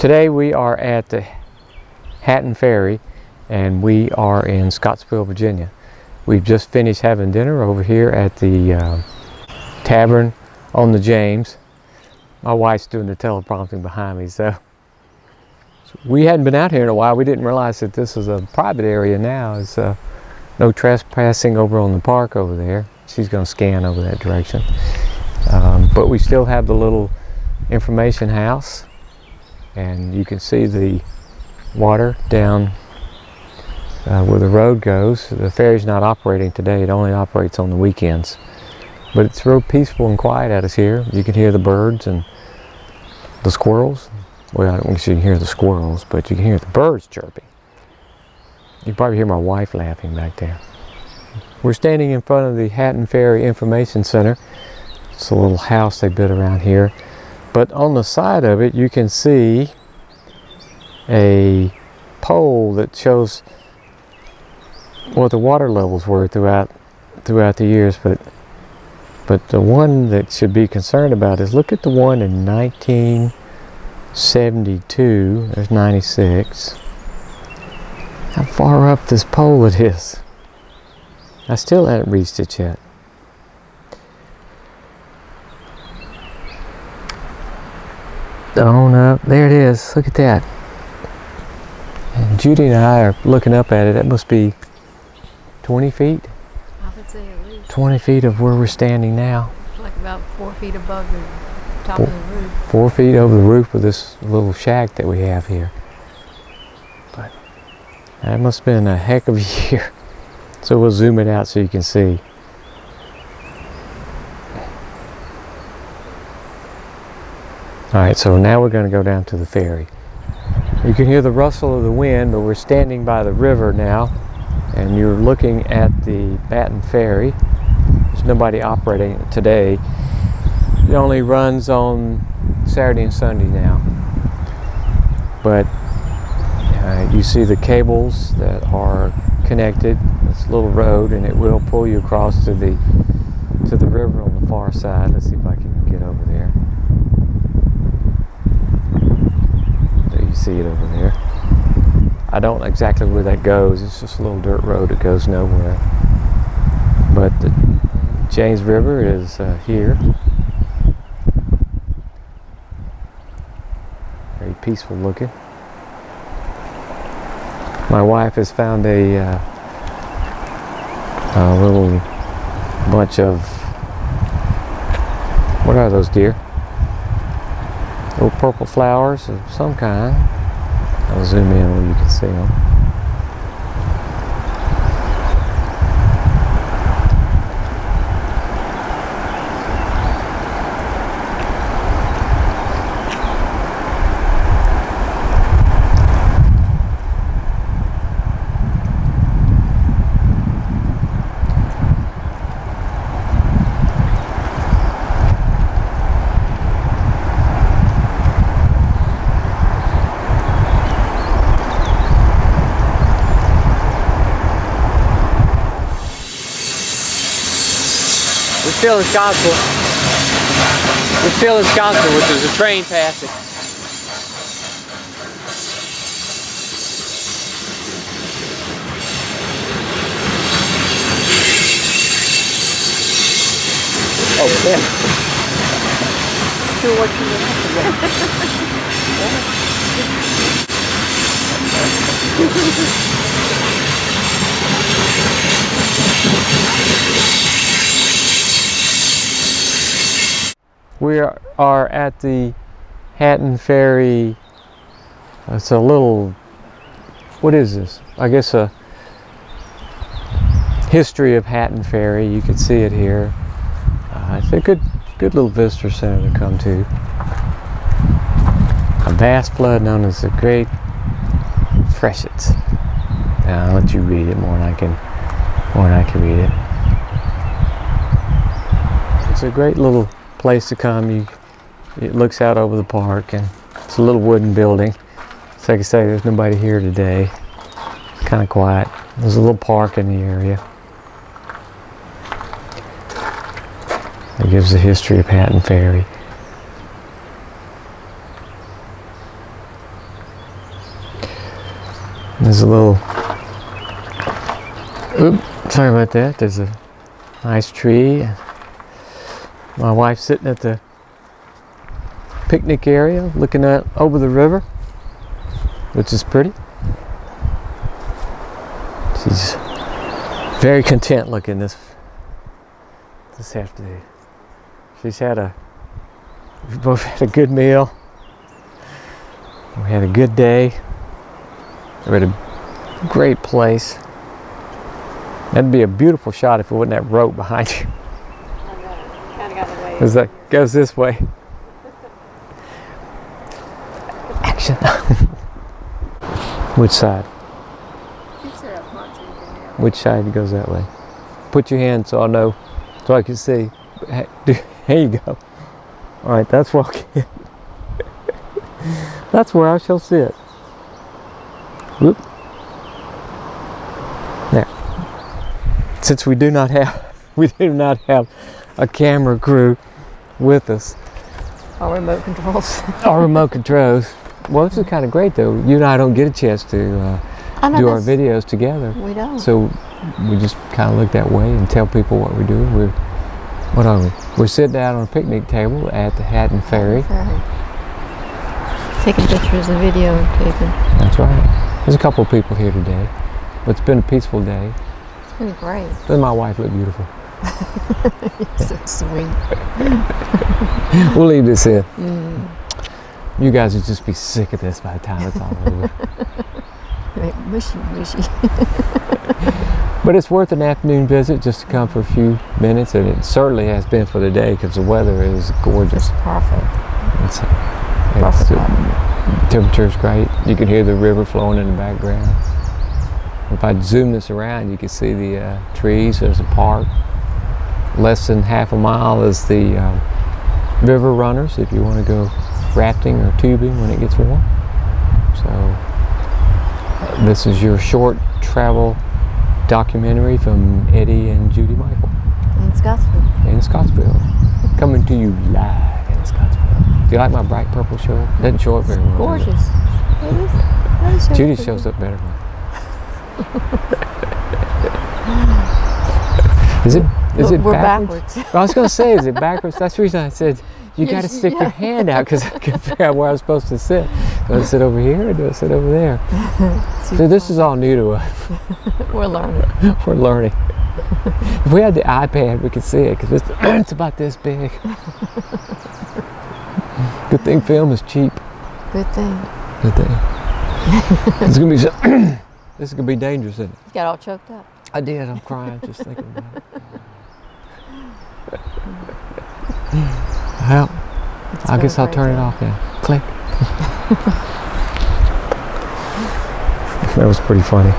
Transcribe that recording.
Today we are at the Hatton Ferry and we are in Scottsville, Virginia. We've just finished having dinner over here at the tavern on the James. My wife's doing the teleprompting behind me, so we hadn't been out here in a while. We didn't realize that this is a private area now. It's no trespassing over on the park over there. She's going to scan over that direction. But we still have the little information house, and you can see the water down where the road goes. The ferry's not operating today. It only operates on the weekends. But it's real peaceful and quiet out of here. You can hear the birds and the squirrels. Well, I don't think you can hear the squirrels, but you can hear the birds chirping. You can probably hear my wife laughing back there. We're standing in front of the Hatton Ferry Information Center. It's a little house they built around here. But on the side of it, you can see a pole that shows what the water levels were throughout the years. But the one that should be concerned about is, look at the one in 1972. There's 96. How far up this pole it is. I still haven't reached it yet. On up, there it is. Look at that. And Judy and I are looking up at it. That must be 20 feet. I would say at least 20 feet of where we're standing now. it's like about 4 feet above the top of the roof. 4 feet over the roof of this little shack that we have here. But that must have been a heck of a year. So we'll zoom it out so you can see. Alright, so now we're going to go down to the ferry. You can hear the rustle of the wind, but we're standing by the river now, and you're looking at the Hatton Ferry. There's nobody operating it today. It only runs on Saturday and Sunday now. But you see the cables that are connected. This little road, and it will pull you across to the river on the far side. Let's see if I can get over there. You see it over there. I don't know exactly where that goes. It's just a little dirt road that goes nowhere. But the James River is here. Very peaceful looking. My wife has found a little bunch of, what are those, dear? Little purple flowers of some kind. I'll zoom in where you can see them. We're still in Scottsville. We're still in Scottsville, which is a train passing. Oh, yeah. Sure what you We are at the Hatton Ferry. It's a little, what is this? I guess a history of Hatton Ferry. You can see it here. It's a good little visitor center to come to. A vast flood known as the Great Freshets. I'll let you read it more than I can read it. It's a great little place to come. It looks out over the park, and it's a little wooden building. So like I say, there's nobody here today. It's kind of quiet. There's a little park in the area. It gives the history of Hatton Ferry. There's a little, sorry about that. There's a nice tree. My wife's sitting at the picnic area looking out over the river, which is pretty. She's very content looking this afternoon. We both had a good meal. We had a good day. We're at a great place. That'd be a beautiful shot if it wasn't that rope behind you. I know. Kind of got in the way. Because that goes this way. Action. Which side? Which side goes that way? Put your hand so I know, so I can see. Here you go. All right, that's where I'll get. That's where I shall sit. Whoop. Now, since we do not have a camera crew with us. Our remote controls. Our remote controls. Well, this is kind of great though. You and I don't get a chance to do our videos together. We don't. So we just kind of look that way and tell people what we're doing. What are we? We're sitting out on a picnic table at the Hatton Ferry. Taking pictures and video and taping. That's right. There's a couple of people here today. But it's been a peaceful day. It's been great. Doesn't my wife look beautiful? So sweet. We'll leave this in. You guys would just be sick of this by the time it's all over. Mushy. But it's worth an afternoon visit just to come for a few minutes, and it certainly has been for the day because the weather is gorgeous. It's perfect. The temperature is great. You can hear the river flowing in the background. If I zoom this around, you can see the trees. There's a park. Less than half a mile is the river runners if you want to go rafting or tubing when it gets warm. So this is your short travel documentary from Eddie and Judy Michael. In Scottsville. In Scottsville. Coming to you live in Scottsville. Do you like my bright purple shirt? Doesn't show up very well. Gorgeous. Judy shows up better. Is it We're backwards? I was going to say, is it backwards? That's the reason I said you got to stick your hand out because I couldn't figure out where I was supposed to sit. Do I sit over here or do I sit over there? So this is all new to us. We're learning. We're learning. If we had the iPad, we could see it because it's about this big. Good thing film is cheap. Good thing. Good thing. This is gonna be dangerous, isn't it? You got all choked up. I did. I'm crying just thinking about it. Well, I guess I'll turn it off now. Click. That was pretty funny.